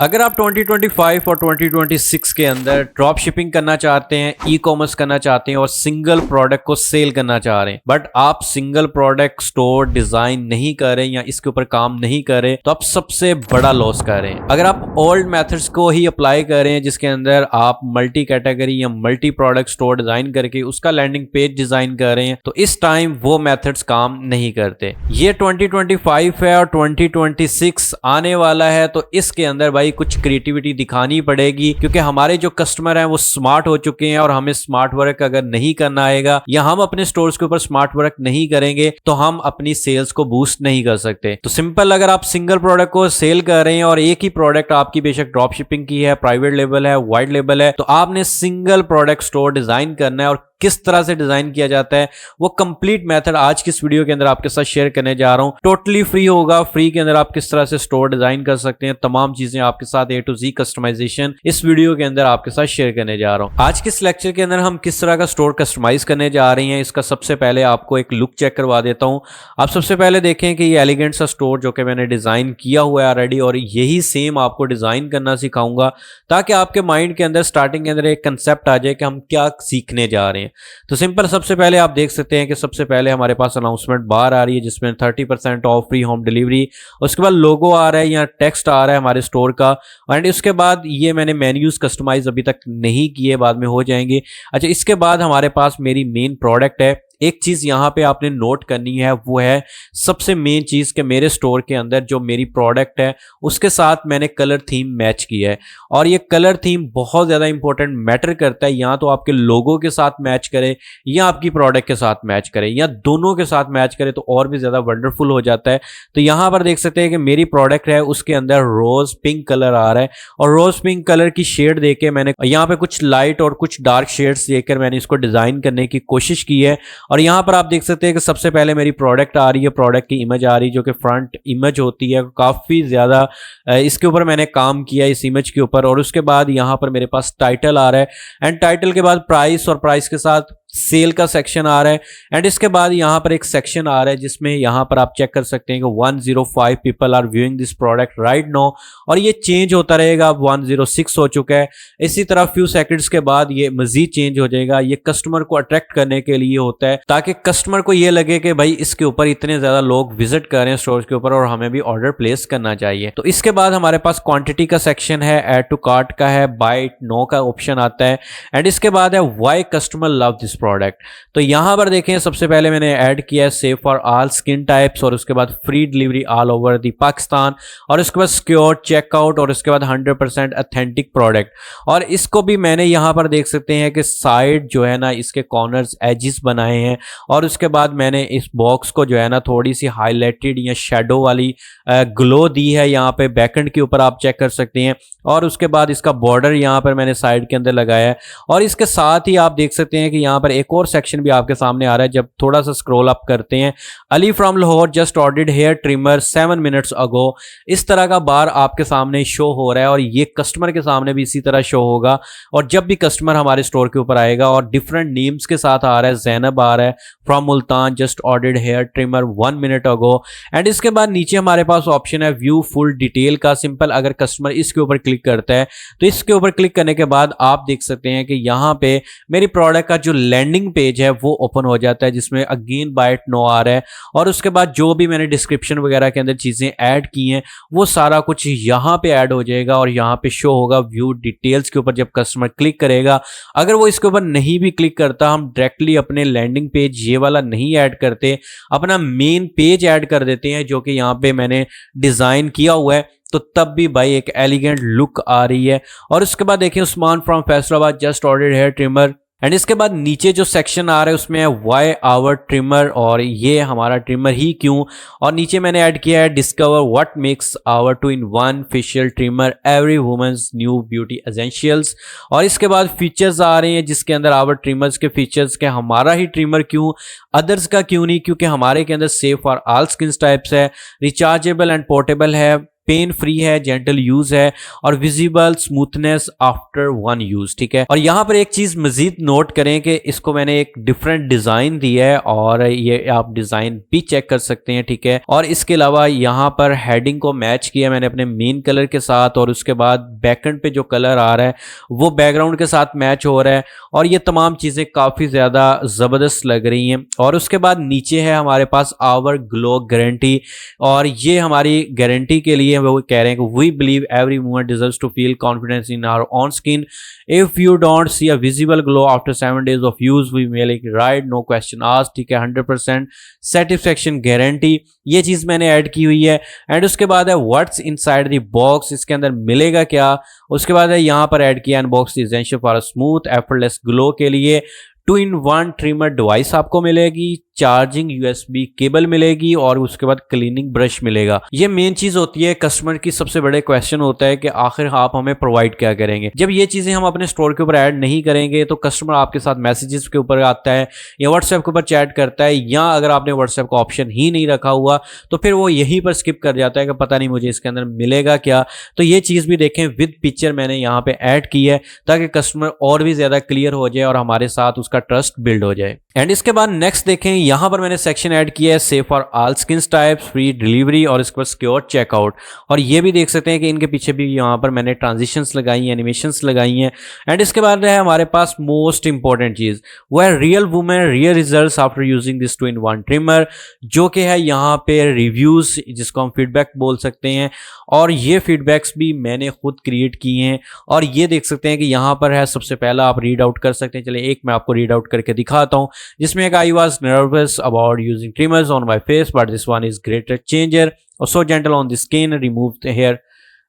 अगर आप 2025 और 2026 के अंदर ड्रॉप शिपिंग करना चाहते हैं, ई कॉमर्स करना चाहते हैं और सिंगल प्रोडक्ट को सेल करना चाह रहे हैं, बट आप सिंगल प्रोडक्ट स्टोर डिजाइन नहीं कर रहे हैं या इसके ऊपर काम नहीं कर रहे, तो आप सबसे बड़ा लॉस कर रहे हैं। अगर आप ओल्ड मेथड्स को ही अप्लाई कर रहे हैं जिसके अंदर आप मल्टी कैटेगरी या मल्टी प्रोडक्ट स्टोर डिजाइन करके उसका लैंडिंग पेज डिजाइन कर रहे हैं, तो इस टाइम वो मेथड्स काम नहीं करते। ये 2025 है और 2026 आने वाला है, तो इसके अंदर भाई कुछ क्रिएटिविटी दिखानी पड़ेगी, क्योंकि हमारे जो कस्टमर हैं वो स्मार्ट हो चुके हैं और हमें स्मार्ट वर्क अगर नहीं करना आएगा या हम अपने स्टोर्स के ऊपर स्मार्ट वर्क नहीं करेंगे तो हम अपनी सेल्स को बूस्ट नहीं कर सकते। तो सिंपल, अगर आप सिंगल प्रोडक्ट को सेल कर रहे हैं और एक ही प्रोडक्ट आपकी बेशक ड्रॉप शिपिंग की है, प्राइवेट लेबल है, वाइट लेबल है, तो आपने सिंगल प्रोडक्ट स्टोर डिजाइन करना है। और किस तरह से डिजाइन किया जाता है वो कंप्लीट मेथड आज की इस वीडियो के अंदर आपके साथ शेयर करने जा रहा हूं। टोटली फ्री होगा। फ्री के अंदर आप किस तरह से स्टोर डिजाइन कर सकते हैं, तमाम चीजें आपके साथ A to Z कस्टमाइजेशन इस वीडियो के अंदर आपके साथ शेयर करने जा रहा हूं। आज के इस लेक्चर के अंदर हम किस तरह का स्टोर कस्टमाइज करने जा रहे हैं, इसका सबसे पहले आपको एक लुक चेक करवा देता हूं। आप सबसे पहले देखें कि ये एलिगेंट सा स्टोर जो कि मैंने डिजाइन किया हुआ है ऑलरेडी, और यही सेम आपको डिजाइन करना सिखाऊंगा ताकि आपके माइंड के अंदर स्टार्टिंग के अंदर एक कंसेप्ट आ जाए कि हम क्या सीखने जा रहे हैं। तो सिंपल, सबसे पहले आप देख सकते हैं कि सबसे पहले हमारे पास अनाउंसमेंट बार आ रही है जिसमें 30% ऑफ, फ्री होम डिलीवरी। उसके बाद लोगो आ रहा है या टेक्स्ट आ रहा है हमारे स्टोर का, एंड उसके बाद ये मैंने मेन्यूज कस्टमाइज अभी तक नहीं किए, बाद में हो जाएंगे। अच्छा, इसके बाद हमारे पास मेरी मेन प्रोडक्ट है। एक चीज यहां पे आपने नोट करनी है, वो है सबसे मेन चीज कि मेरे स्टोर के अंदर जो मेरी प्रोडक्ट है उसके साथ मैंने कलर थीम मैच किया है, और ये कलर थीम बहुत ज्यादा इंपॉर्टेंट मैटर करता है। या तो आपके लोगो के साथ मैच करे या आपकी प्रोडक्ट के साथ मैच करे या दोनों के साथ मैच करे तो और भी ज्यादा वंडरफुल हो जाता है। तो यहां पर देख सकते हैं कि मेरी प्रोडक्ट है उसके अंदर रोज पिंक कलर आ रहा है, और रोज पिंक कलर की शेड देके मैंने यहाँ पे कुछ लाइट और कुछ डार्क शेड्स देकर मैंने इसको डिजाइन करने की कोशिश की है। और यहां पर आप देख सकते हैं कि सबसे पहले मेरी प्रोडक्ट आ रही है, प्रोडक्ट की इमेज आ रही है जो कि फ्रंट इमेज होती है। काफी ज्यादा इसके ऊपर मैंने काम किया इस इमेज के ऊपर। और उसके बाद यहां पर मेरे पास टाइटल आ रहा है, एंड टाइटल के बाद प्राइस, और प्राइस के साथ सेल का सेक्शन आ रहा है। एंड इसके बाद यहां पर एक सेक्शन आ रहा है जिसमें यहां पर आप चेक कर सकते हैं कि 105 people are viewing this product right now, और ये चेंज होता रहेगा। अब 106 हो चुका है। इसी तरह फ्यू सेकंड्स के बाद ये मजीद चेंज हो जाएगा। ये कस्टमर को अट्रैक्ट करने के लिए होता है ताकि कस्टमर को ये लगे कि भाई इसके ऊपर इतने ज्यादा लोग विजिट कर रहे हैं स्टोर के ऊपर और हमें भी ऑर्डर प्लेस करना चाहिए। तो इसके बाद हमारे पास क्वांटिटी का सेक्शन है, ऐड टू कार्ट का है, बाय नो का ऑप्शन आता है, एंड इसके बाद है why customer love this product. तो यहां पर देखें, सबसे पहले मैंने ऐड किया है safe for all skin types, और उसके बाद free delivery all over the Pakistan, और उसके बाद सिक्योर चेकआउट, और उसके बाद 100% ऑथेंटिक प्रोडक्ट। और इसको भी मैंने यहां पर देख सकते हैं कि साइड जो है ना इसके कॉर्नर्स एजिस बनाए हैं, और उसके बाद मैंने इस बॉक्स को जो है ना थोड़ी सी हाईलाइटेड या शेडो वाली ग्लो दी है यहाँ पे बैकएंड के ऊपर, आप चेक कर सकते हैं। और उसके बाद इसका बॉर्डर यहाँ पर मैंने साइड के अंदर लगाया है, और इसके साथ ही आप देख सकते हैं कि यहाँ पर एक और सेक्शन भी आपके सामने आ रहा है। जब थोड़ा सा स्क्रॉल अप करते हैं, Ali from Lahore just ordered hair trimmer 7 minutes ago, इस तरह का बार आपके सामने शो हो रहा है, और ये कस्टमर के सामने भी इसी तरह शो होगा। और जब भी कस्टमर हमारे स्टोर के ऊपर आएगा, और डिफरेंट नेम्स के साथ आ रहा है, जैनब आ रहा है from Multan just ordered hair trimmer 1 minute ago. And इसके बाद नीचे हमारे पास ऑप्शन है व्यू फुल डिटेल का। सिंपल, अगर कस्टमर इसके ऊपर क्लिक करता है तो इसके ऊपर क्लिक करने के बाद आप देख सकते हैं कि यहाँ पे मेरी प्रोडक्ट का जो लैंडिंग पेज है वो ओपन हो जाता है, जिसमें अगेन बाय नो आ रहा है, और उसके बाद जो भी मैंने डिस्क्रिप्शन वगैरह के अंदर चीजें ऐड की हैं वो सारा कुछ यहाँ पे ऐड हो जाएगा, और यहाँ पे शो होगा व्यू डिटेल्स के ऊपर जब कस्टमर क्लिक करेगा। अगर वो इसके ऊपर नहीं भी क्लिक करता, हम डायरेक्टली अपने लैंडिंग पेज ये वाला नहीं ऐड करते, अपना मेन पेज ऐड कर देते हैं जो कि यहाँ पे मैंने डिजाइन किया हुआ है, तो तब भी भाई एक एलिगेंट लुक आ रही है। और उसके बाद देखिए Usman from Faisalabad just ordered hair trimmer, and इसके बाद नीचे जो सेक्शन आ रहा है उसमें है वाई आवर ट्रिमर, और ये हमारा ट्रिमर ही क्यों। और नीचे मैंने ऐड किया है discover what makes our 2-in-1 facial trimmer every women's new beauty essentials. और इसके बाद फीचर्स आ रहे हैं जिसके अंदर आवर ट्रिमर्स के फीचर्स के, हमारा ही ट्रिमर क्यों, अदर्स का क्यों नहीं, क्योंकि हमारे के अंदर safe for all skin types है, रिचार्जेबल एंड पोर्टेबल है, पेन फ्री है, जेंटल यूज है और visible smoothness after one use, ठीक है। और यहाँ पर एक चीज मजीद नोट करें कि इसको मैंने एक डिफरेंट डिजाइन दिया है और ये आप डिजाइन भी चेक कर सकते हैं, ठीक है। और इसके अलावा यहाँ पर हेडिंग को मैच किया मैंने अपने मेन कलर के साथ और उसके बाद बैकएंड पे जो कलर आ रहा है वो बैकग्राउंड के साथ मैच हो रहा है और ये तमाम चीजें काफी ज्यादा जबरदस्त लग रही हैं। और उसके बाद नीचे है हमारे पास आवर ग्लो गारंटी और ये हमारी गारंटी के लिए वो कह रहे हैं कि we believe every movement deserves to feel confidence in our own skin. If you don't see a visible glow after 7 days of use we mail it right, no question asked, ठीक है। 100% satisfaction guarantee, ये चीज मैंने add की हुई है। And उसके बाद है व्हाट्स इनसाइड द बॉक्स, इसके अंदर मिलेगा क्या। उसके बाद है यहाँ पर ऐड किया unbox essential for smooth effortless glow के लिए 2-in-1 ट्रिमर डिवाइस आपको मिलेगी, चार्जिंग यूएसबी केबल मिलेगी और उसके बाद क्लीनिंग ब्रश मिलेगा। ये मेन चीज होती है, कस्टमर की सबसे बड़े क्वेश्चन होता है कि आखिर आप हमें प्रोवाइड क्या करेंगे। जब ये चीजें हम अपने स्टोर के ऊपर ऐड नहीं करेंगे तो कस्टमर आपके साथ मैसेजेस के ऊपर आता है या व्हाट्सएप के ऊपर चैट करता है, या अगर आपने व्हाट्सएप का ऑप्शन ही नहीं रखा हुआ तो फिर वो यहीं पर स्किप कर जाता है कि पता नहीं मुझे इसके अंदर मिलेगा क्या। तो ये चीज भी देखें, विद पिक्चर मैंने यहाँ पे ऐड की है ताकि कस्टमर और भी ज्यादा क्लियर हो जाए और हमारे साथ उसका ट्रस्ट बिल्ड हो जाए। एंड इसके बाद नेक्स्ट देखें, यहां पर मैंने सेक्शन ऐड किया है safe for all skin types, free delivery और इसके बाद सिक्योर चेकआउट। और ये भी देख सकते हैं कि इनके पीछे भी यहां पर मैंने ट्रांजिशंस लगाई हैं, एनिमेशंस लगाई हैं। एंड इसके बाद है हमारे पास मोस्ट इंपॉर्टेंट चीज, वो है real women real results after using this 2-in-1 trimmer, जो कि है यहाँ पे रिव्यूज जिसको हम फीडबैक बोल सकते हैं। और ये फीडबैक्स भी मैंने खुद क्रिएट किए हैं और ये देख सकते हैं कि यहाँ पर है, सबसे पहला आप रीड आउट कर सकते हैं। चलिए एक मैं आपको रीड आउट करके दिखाता हूँ, जिसमें एक I was nervous about using trimmers on my face but this one is greater changer और so gentle on the skin,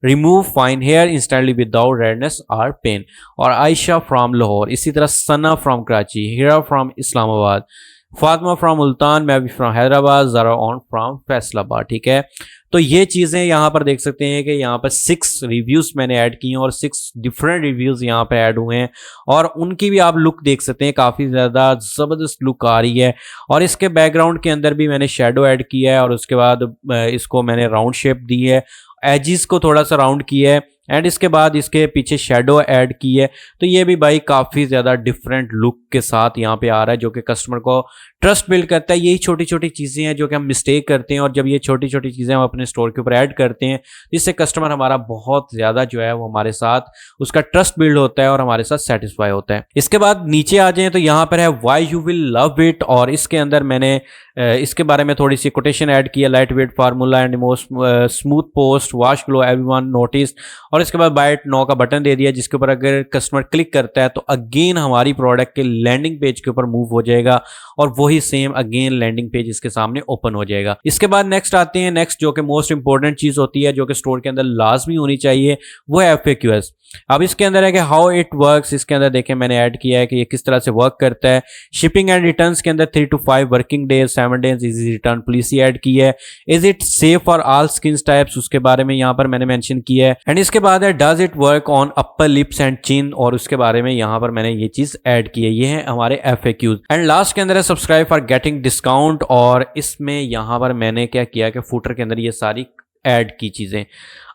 remove fine hair instantly without redness और पेन। और आयशा फ्रॉम लाहौर, इसी तरह Sana from Karachi, Heera from Islamabad, Fatima from Multan, मैं भी from Hyderabad, ज़रा on from Faisalabad, ठीक है। तो ये चीज़ें यहाँ पर देख सकते हैं कि यहाँ पर 6 रिव्यूज़ मैंने ऐड किए हैं और 6 डिफरेंट रिव्यूज़ यहाँ पे ऐड हुए हैं और उनकी भी आप लुक देख सकते हैं, काफ़ी ज़्यादा ज़बरदस्त लुक आ रही है। और इसके बैकग्राउंड के अंदर भी मैंने शेडो ऐड किया है और उसके बाद इसको मैंने राउंड शेप दी है, एजिस को थोड़ा सा राउंड किया है एंड इसके बाद इसके पीछे शेडो ऐड की है। तो ये भी भाई काफ़ी ज़्यादा डिफरेंट लुक के साथ यहाँ पे आ रहा है, जो कि कस्टमर को ट्रस्ट बिल्ड करता है। यही छोटी छोटी चीज़ें हैं जो कि हम मिस्टेक करते हैं और जब ये छोटी छोटी चीज़ें हम अपने स्टोर के ऊपर ऐड करते हैं जिससे कस्टमर हमारा बहुत ज़्यादा जो है वो हमारे साथ उसका ट्रस्ट बिल्ड होता है और हमारे साथ सेटिस्फाई होता है। इसके बाद नीचे आ जाएं तो यहाँ पर है why you will love it और इसके अंदर मैंने इसके बारे में थोड़ी सी कोटेशन ऐड की है, light weight formula and most smooth post wash glow everyone notice. और इसके बाद बाय इट नाउ का बटन दे दिया जिसके ऊपर अगर कस्टमर क्लिक करता है तो अगेन हमारी प्रोडक्ट के लैंडिंग पेज के ऊपर मूव हो जाएगा और वही सेम अगेन लैंडिंग पेज इसके सामने ओपन हो जाएगा। इसके बाद नेक्स्ट आते हैं, नेक्स्ट जो कि मोस्ट इंपॉर्टेंट चीज होती है जो कि स्टोर के अंदर लाजमी होनी चाहिए वो है FAQs। अब इसके अंदर है कि हाउ इट वर्क्स, इसके अंदर देखें मैंने ऐड किया है कि ये किस तरह से वर्क करता है। शिपिंग एंड रिटर्न्स के अंदर 3 to 5 working days, 7 days easy return policy add की है। Is it safe for all skin types, उसके बारे में यहाँ पर मैंने मेंशन किया है। एंड इसके बाद है does it work on upper lips and chin और उसके बारे में यहाँ पर मैंने ये चीज ऐड की है। ये है हमारे FAQs। एंड लास्ट के अंदर है सब्सक्राइब फॉर गेटिंग डिस्काउंट और इसमें यहाँ पर मैंने क्या किया कि फुटर के अंदर ये सारी ऐड की चीजें।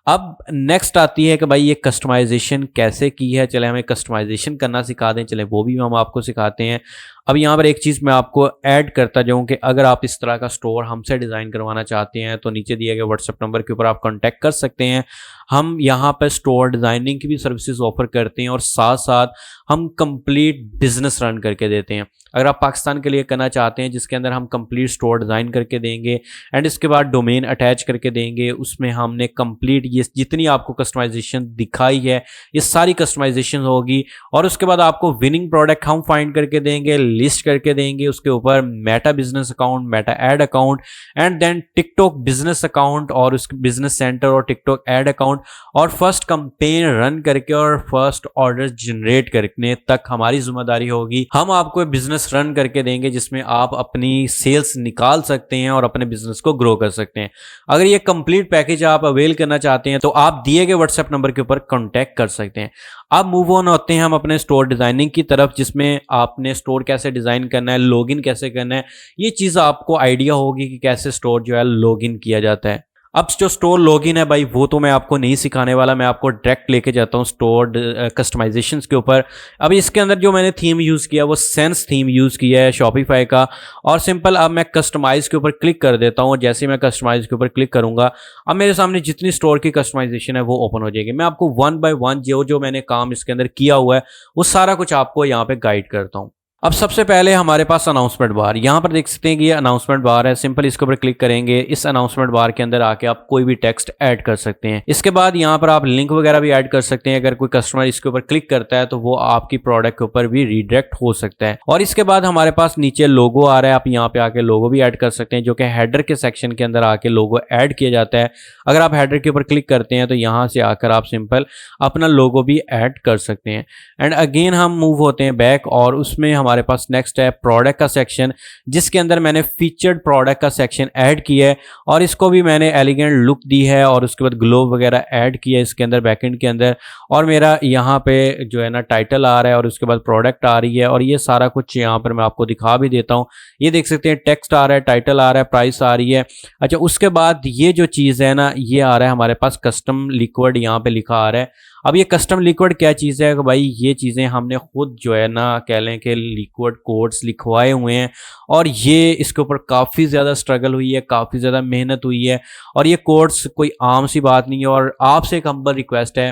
अब नेक्स्ट आती है कि भाई ये कस्टमाइजेशन कैसे की है, चले हमें कस्टमाइजेशन करना सिखा दें, चले वो भी हम आपको सिखाते हैं। अब यहाँ पर एक चीज़ मैं आपको ऐड करता जाऊँ कि अगर आप इस तरह का स्टोर हमसे डिज़ाइन करवाना चाहते हैं तो नीचे दिए गए व्हाट्सएप नंबर के ऊपर आप कांटेक्ट कर सकते हैं। हम यहाँ पर स्टोर डिज़ाइनिंग की भी सर्विसेज ऑफर करते हैं और साथ साथ हम कंप्लीट बिजनेस रन करके देते हैं। अगर आप पाकिस्तान के लिए करना चाहते हैं जिसके अंदर हम कंप्लीट स्टोर डिज़ाइन करके देंगे एंड इसके बाद डोमेन अटैच करके देंगे, उसमें हमने कंप्लीट ये जितनी आपको कस्टमाइजेशन दिखाई है ये सारी कस्टमाइजेशन होगी और उसके बाद आपको विनिंग प्रोडक्ट हम फाइंड करके देंगे, लिस्ट करके देंगे, उसके ऊपर Meta business account, Meta ad account and then TikTok business account और उसके बिजनेस सेंटर और टिकटॉक एड अकाउंट और फर्स्ट कंपेन रन करके और फर्स्ट ऑर्डर जनरेट करने तक हमारी जिम्मेदारी होगी। हम आपको बिजनेस रन करके देंगे जिसमें आप अपनी सेल्स निकाल सकते हैं और अपने बिजनेस को ग्रो कर सकते हैं। अगर ये कंप्लीट पैकेज आप अवेल करना चाहते हैं तो आप दिए गए व्हाट्सएप नंबर के ऊपर कांटेक्ट कर सकते हैं। अब मूव ऑन होते हैं हम अपने स्टोर डिजाइनिंग की तरफ, जिसमें आपने स्टोर कैसे डिजाइन करना है, लॉगिन कैसे करना है, ये चीज आपको आइडिया होगी कि कैसे स्टोर जो है लॉगिन किया जाता है। अब जो स्टोर लॉगिन है भाई वो तो मैं आपको नहीं सिखाने वाला, मैं आपको डायरेक्ट लेके जाता हूँ स्टोर कस्टमाइजेशंस के ऊपर। अभी इसके अंदर जो मैंने थीम यूज़ किया वो सेंस थीम यूज़ किया है शॉपिफाई का। और सिंपल अब मैं कस्टमाइज़ के ऊपर क्लिक कर देता हूँ। जैसे मैं कस्टमाइज़ के ऊपर क्लिक करूँगा अब मेरे सामने जितनी स्टोर की कस्टमाइजेशन है वो ओपन हो जाएगी। मैं आपको वन बाय वन जो जो मैंने काम इसके अंदर किया हुआ है वो सारा कुछ आपको यहाँ पे गाइड करता हूँ। अब सबसे पहले हमारे पास अनाउंसमेंट बार, यहाँ पर देख सकते हैं कि ये अनाउंसमेंट बार है। सिंपल इसके ऊपर क्लिक करेंगे, इस अनाउंसमेंट बार के अंदर आके आप कोई भी टेक्स्ट ऐड कर सकते हैं। इसके बाद यहाँ पर आप लिंक वगैरह भी ऐड कर सकते हैं। अगर कोई कस्टमर इसके ऊपर क्लिक करता है तो वो आपकी प्रोडक्ट के ऊपर भी रिडायरेक्ट हो सकता है। और इसके बाद हमारे पास नीचे लोगो आ रहा है, आप यहाँ पे आके लोगो भी ऐड कर सकते हैं, जो कि हेडर के सेक्शन के अंदर आके लोगो ऐड किया जाता है। अगर आप हेडर के ऊपर क्लिक करते हैं तो यहाँ से आकर आप सिंपल अपना लोगो भी ऐड कर सकते हैं। एंड अगेन हम मूव होते हैं बैक और उसमें हमारे पास नेक्स्ट है प्रोडक्ट का सेक्शन, जिसके अंदर मैंने फीचर्ड प्रोडक्ट का सेक्शन ऐड किया है और इसको भी मैंने एलिगेंट लुक दी है। और उसके बाद ग्लोब वगैरह ऐड किया है इसके अंदर बैकएंड के अंदर। और मेरा यहाँ पे जो है ना टाइटल आ रहा है और उसके बाद प्रोडक्ट आ रही है और ये सारा कुछ यहाँ पर मैं आपको दिखा भी देता हूँ। ये देख सकते हैं टेक्स्ट आ रहा है, टाइटल आ रहा है, प्राइस आ रही है। अच्छा, उसके बाद ये जो चीज़ है ना ये आ रहा है हमारे पास कस्टम लिक्विड, यहाँ पे लिखा आ रहा है। अब ये कस्टम लिक्विड क्या चीज़ है भाई, ये चीज़ें हमने खुद जो है ना कह लें कि लिक्विड कोड्स लिखवाए हुए हैं और ये इसके ऊपर काफ़ी ज़्यादा स्ट्रगल हुई है, काफ़ी ज़्यादा मेहनत हुई है। और ये कोड्स कोई आम सी बात नहीं है। और आपसे एक हम्बल रिक्वेस्ट है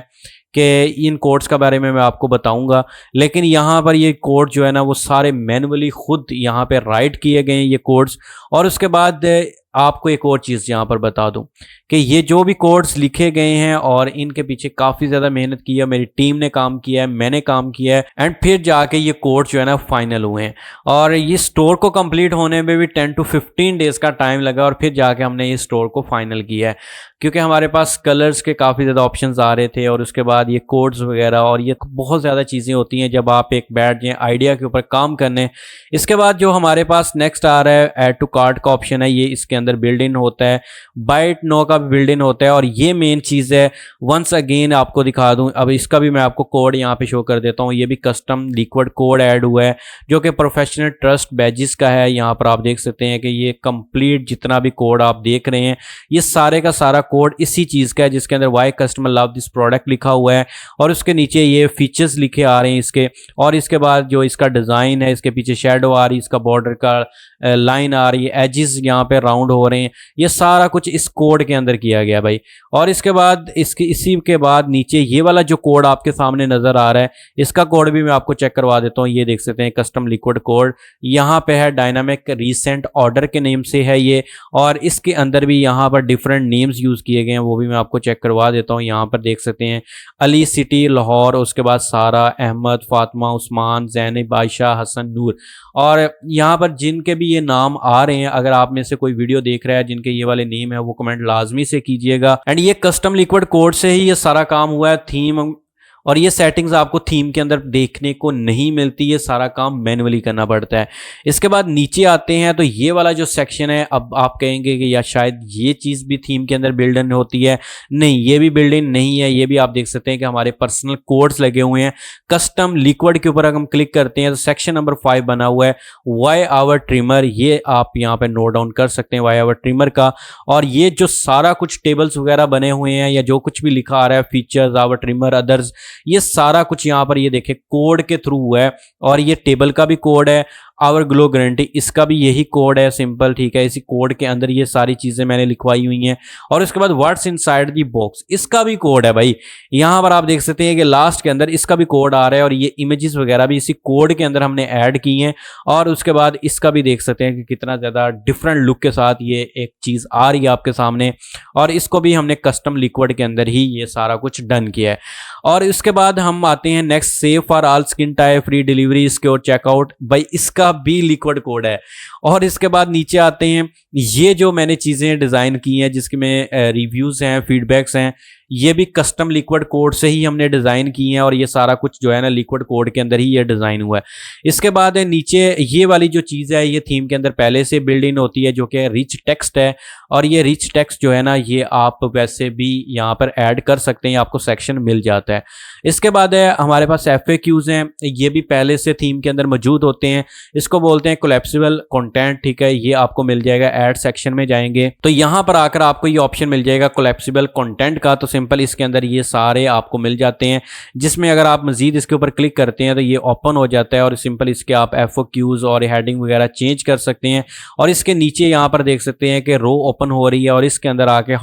कि इन कोड्स का बारे में मैं आपको बताऊंगा, लेकिन यहाँ पर ये कोड जो है ना वो सारे मैनुअली खुद यहाँ पे राइट किए गए हैं ये कोड्स। और उसके बाद आपको एक और चीज़ यहाँ पर बता दूं कि ये जो भी कोड्स लिखे गए हैं और इनके पीछे काफ़ी ज़्यादा मेहनत की है, मेरी टीम ने काम किया है, मैंने काम किया है एंड फिर जाके ये कोड जो है ना फाइनल हुए हैं। और ये स्टोर को कंप्लीट होने में भी 10 to 15 डेज़ का टाइम लगा और फिर जाके हमने ये स्टोर को फाइनल किया है, क्योंकि हमारे पास कलर्स के काफ़ी ज़्यादा ऑप्शंस आ रहे थे और उसके बाद ये कोड्स वगैरह और ये बहुत ज़्यादा चीज़ें होती हैं जब आप एक बैठ जाएँ आइडिया के ऊपर काम करने। इसके बाद जो हमारे पास नेक्स्ट आ रहा है ऐड टू कार्ट का ऑप्शन है, ये इसके अंदर बिल्ड इन होता है, बाइट नो का भी बिल्ड इन होता है और ये मेन चीज़ है। वंस अगेन आपको दिखा दूं, अब इसका भी मैं आपको कोड यहाँ पे शो कर देता हूँ। ये भी कस्टम लिक्विड कोड ऐड हुआ है जो कि प्रोफेशनल ट्रस्ट बैजिस का है। यहाँ पर आप देख सकते हैं कि ये कंप्लीट जितना भी कोड आप देख रहे हैं ये सारे का सारा कोड इसी चीज़ का है, जिसके अंदर why customer love this product लिखा हुआ है और उसके नीचे ये फीचर्स लिखे आ रहे हैं इसके। और इसके बाद जो इसका डिज़ाइन है, इसके पीछे शेडो आ रही है, इसका बॉर्डर का लाइन आ रही है, एजिस यहाँ पे राउंड हो रहे हैं, ये सारा कुछ इस कोड के अंदर किया गया भाई। और इसके बाद इसी के बाद नीचे ये वाला जो कोड आपके सामने नजर आ रहा है इसका कोड भी मैं आपको चेक करवा देता हूँ। ये देख सकते हैं कस्टम लिक्विड कोड यहाँ पे है, डायनामिक रीसेंट ऑर्डर के नेम से है ये। और इसके अंदर भी यहाँ पर डिफरेंट नेम्स यूज किए गए हैं, वो भी मैं आपको चेक करवा देता हूँ। यहाँ पर देख सकते हैं अली सिटी लाहौर, उसके बाद सारा, अहमद, फातिमा, उस्मान, जैनब, आयशा, हसन, नूर। और यहाँ पर जिनके भी ये नाम आ रहे हैं, अगर आप में से कोई वीडियो देख रहा है जिनके ये वाले नेम है वो कमेंट लाजमी से कीजिएगा। एंड ये कस्टम लिक्विड कोड से ही ये सारा काम हुआ है। थीम और ये सेटिंग्स आपको थीम के अंदर देखने को नहीं मिलती, ये सारा काम मैन्युअली करना पड़ता है। इसके बाद नीचे आते हैं तो ये वाला जो सेक्शन है, अब आप कहेंगे कि या शायद ये चीज़ भी थीम के अंदर बिल्ड इन होती है। नहीं, ये भी बिल्ड इन नहीं है। ये भी आप देख सकते हैं कि हमारे पर्सनल कोड्स लगे हुए हैं। कस्टम लिक्विड के ऊपर अगर हम क्लिक करते हैं तो सेक्शन नंबर 5 बना हुआ है वाई आवर ट्रिमर, ये आप यहाँ पे नोट डाउन कर सकते हैं वाई आवर ट्रिमर का। और ये जो सारा कुछ टेबल्स वगैरह बने हुए हैं या जो कुछ भी लिखा आ रहा है, फीचर्स, आवर ट्रिमर, अदर्स, ये सारा कुछ यहाँ पर ये देखें कोड के थ्रू है। और ये टेबल का भी कोड है, आवर ग्लो गारंटी, इसका भी यही कोड है सिंपल, ठीक है। इसी कोड के अंदर ये सारी चीज़ें मैंने लिखवाई हुई हैं। और उसके बाद व्हाट्स इनसाइड दी बॉक्स, इसका भी कोड है भाई। यहाँ पर आप देख सकते हैं कि लास्ट के अंदर इसका भी कोड आ रहा है और ये इमेजेस वगैरह भी इसी कोड के अंदर हमने ऐड की हैं। और उसके बाद इसका भी देख सकते हैं कि कितना ज़्यादा डिफरेंट लुक के साथ ये एक चीज़ आ रही है आपके सामने। और इसको भी हमने कस्टम लिक्विड के अंदर ही ये सारा कुछ डन किया है। और इसके बाद हम आते हैं next, save for all skin type, free delivery, secure checkout, भाई इसका भी लिक्विड कोड है। और इसके बाद नीचे आते हैं, ये जो मैंने चीज़ें डिज़ाइन की हैं जिसके में रिव्यूज़ हैं, फीडबैक्स हैं, ये भी कस्टम लिक्विड कोड से ही हमने डिज़ाइन की है और ये सारा कुछ जो है ना लिक्विड कोड के अंदर ही ये डिज़ाइन हुआ है। इसके बाद नीचे ये वाली जो चीज़ है ये थीम के अंदर पहले से बिल्ड इन होती है जो कि रिच टेक्स्ट है, और ये रिच टेक्स्ट जो है ना ये आप वैसे भी यहाँ पर ऐड कर सकते हैं, आपको सेक्शन मिल जाता है। इसके बाद है हमारे पास FAQs हैं, ये भी पहले से थीम के अंदर मौजूद होते हैं। इसको बोलते हैं कोलैप्सिबल कंटेंट, ठीक है, ये आपको मिल जाएगा ऐड सेक्शन में जाएंगे तो यहाँ पर आकर आपको ये ऑप्शन मिल जाएगा कोलैप्सिबल कंटेंट का। तो सिंपल इसके अंदर ये सारे आपको मिल जाते हैं, जिसमें अगर आप मजीद इसके ऊपर क्लिक करते हैं तो ये ओपन हो जाता है और सिंपल इसके आप FAQs और हेडिंग वगैरह चेंज कर सकते हैं। और इसके नीचे यहाँ पर देख सकते हैं कि रो ओपन हो रही है और इसके अंदर आके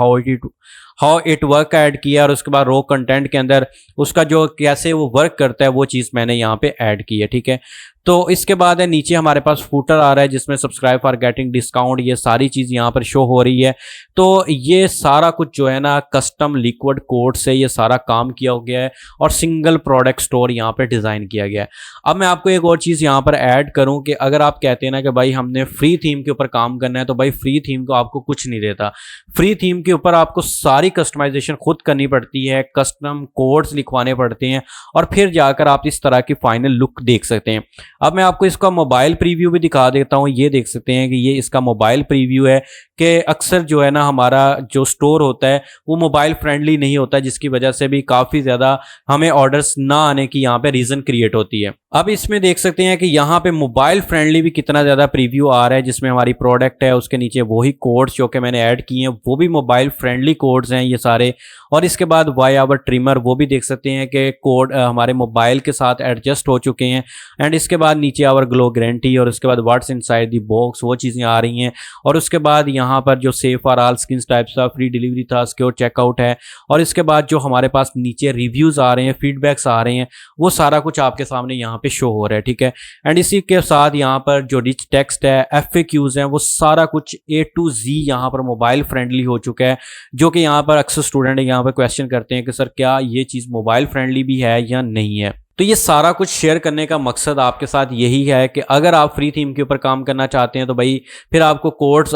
हाउ इट वर्क ऐड किया और उसके बाद रो कंटेंट के अंदर उसका जो कैसे वो वर्क करता है वो चीज़ मैंने यहाँ पे ऐड की है, ठीक है। तो इसके बाद है नीचे हमारे पास फूटर आ रहा है जिसमें सब्सक्राइब फॉर गेटिंग डिस्काउंट, ये सारी चीज़ यहाँ पर शो हो रही है। तो ये सारा कुछ जो है ना कस्टम लिक्विड कोड से ये सारा काम किया गया है और सिंगल प्रोडक्ट स्टोर यहाँ पे डिज़ाइन किया गया है। अब मैं आपको एक और चीज़ यहाँ पर ऐड करूँ कि अगर आप कहते हैं ना कि भाई हमने फ्री थीम के ऊपर काम करना है, तो भाई फ्री थीम को आपको कुछ नहीं देता। फ्री थीम के ऊपर आपको सारी कस्टमाइजेशन खुद करनी पड़ती है, कस्टम कोड्स लिखवाने पड़ते हैं और फिर जाकर आप इस तरह की फाइनल लुक देख सकते हैं। अब मैं आपको इसका मोबाइल प्रीव्यू भी दिखा देता हूँ। ये देख सकते हैं कि ये इसका मोबाइल प्रीव्यू है कि अक्सर जो है ना हमारा जो स्टोर होता है वो मोबाइल फ्रेंडली नहीं होता, जिसकी वजह से भी काफ़ी ज़्यादा हमें ऑर्डर्स ना आने की यहाँ पे रीज़न क्रिएट होती है। अब इसमें देख सकते हैं कि यहाँ पे मोबाइल फ्रेंडली भी कितना ज़्यादा प्रीव्यू आ रहा है, जिसमें हमारी प्रोडक्ट है उसके नीचे वही कोड्स जो कि मैंने ऐड किए हैं वो भी मोबाइल फ्रेंडली कोड्स हैं ये सारे। और इसके बाद वाई आवर ट्रिमर वो भी देख सकते हैं कि कोड हमारे मोबाइल के साथ एडजस्ट हो चुके हैं। एंड इसके बाद नीचे आवर ग्लो गारंटी और उसके बाद व्हाट्स इनसाइड द बॉक्स वो चीज़ें आ रही हैं। और उसके बाद यहाँ पर जो safe for all skin types था, फ्री डिलीवरी था, सिक्योर चेकआउट है। और इसके बाद जो हमारे पास नीचे रिव्यूज़ आ रहे हैं, फीडबैक्स आ रहे हैं, वो सारा कुछ आपके सामने यहाँ पे शो हो रहा है, ठीक है। एंड इसी के साथ यहाँ पर जो रिच टेक्स्ट है, FAQs हैं, वो सारा कुछ A to Z यहाँ पर मोबाइल फ्रेंडली हो चुका है, जो कि यहाँ पर अक्सर स्टूडेंट यहाँ पर क्वेश्चन करते हैं कि सर क्या ये चीज़ मोबाइल फ्रेंडली भी है या नहीं है। तो ये सारा कुछ शेयर करने का मकसद आपके साथ यही है कि अगर आप फ्री थीम के ऊपर काम करना चाहते हैं तो भाई फिर आपको कोड्स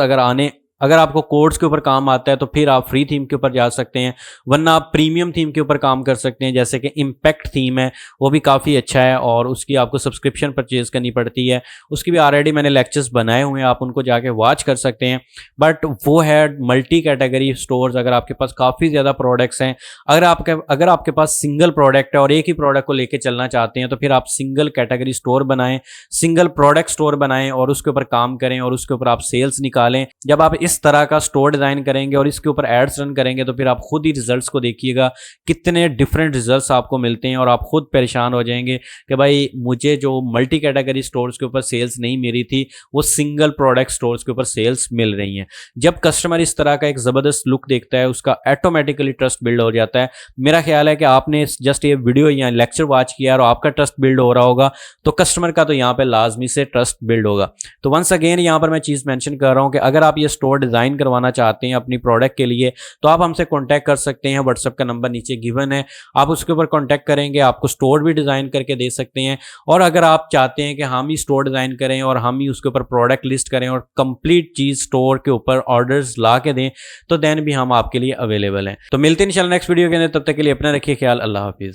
अगर आपको कोड्स के ऊपर काम आता है तो फिर आप फ्री थीम के ऊपर जा सकते हैं, वरना आप प्रीमियम थीम के ऊपर काम कर सकते हैं। जैसे कि इम्पैक्ट थीम है वो भी काफ़ी अच्छा है और उसकी आपको सब्सक्रिप्शन परचेज करनी पड़ती है। उसकी भी ऑलरेडी मैंने लेक्चर्स बनाए हुए हैं, आप उनको जाके वॉच कर सकते हैं। बट वो है मल्टी कैटेगरी स्टोर्स। अगर आपके पास काफ़ी ज़्यादा प्रोडक्ट्स हैं, अगर आपके पास सिंगल प्रोडक्ट है और एक ही प्रोडक्ट को लेकर चलना चाहते हैं तो फिर आप सिंगल कैटेगरी स्टोर बनाएं, सिंगल प्रोडक्ट स्टोर बनाएं और उसके ऊपर काम करें और उसके ऊपर आप सेल्स निकालें। जब आप इस तरह का स्टोर डिजाइन करेंगे और इसके ऊपर एड्स रन करेंगे तो फिर आप खुद ही रिजल्ट्स को देखिएगा, कितने डिफरेंट रिजल्ट्स आपको मिलते हैं और आप खुद परेशान हो जाएंगे कि भाई मुझे जो मल्टी कैटेगरी स्टोर्स के ऊपर सेल्स नहीं मिली थी वो सिंगल प्रोडक्ट स्टोर्स के ऊपर सेल्स मिल रही हैं। जब कस्टमर इस तरह का एक ज़बरदस्त लुक देखता है उसका ऑटोमेटिकली ट्रस्ट बिल्ड हो जाता है। मेरा ख्याल है कि आपने जस्ट ये वीडियो या लेक्चर वॉच किया और आपका ट्रस्ट बिल्ड हो रहा होगा तो कस्टमर का तो यहाँ पे लाजमी से ट्रस्ट बिल्ड होगा। तो वंस अगेन यहाँ पर मैं चीज़ मेंशन कर रहा हूँ कि अगर आप ये स्टोर डिज़ाइन करवाना चाहते हैं अपनी प्रोडक्ट के लिए तो आप हमसे कांटेक्ट कर सकते हैं। व्हाट्सएप का नंबर नीचे गिवन है, आप उसके ऊपर कांटेक्ट करेंगे, आपको स्टोर भी डिज़ाइन करके दे सकते हैं। और अगर आप चाहते हैं कि हम ही स्टोर डिज़ाइन करें और हम ही उसके ऊपर प्रोडक्ट लिस्ट करें और कंप्लीट चीज़ स्टोर के ऊपर ऑर्डर्स ला के दें तो देन भी हम आपके लिए अवेलेबल हैं। तो मिलते हैं इंशाल्लाह नेक्स्ट वीडियो के अंदर, तब तक के लिए अपना रखिए ख्याल। अल्लाह हाफिज़।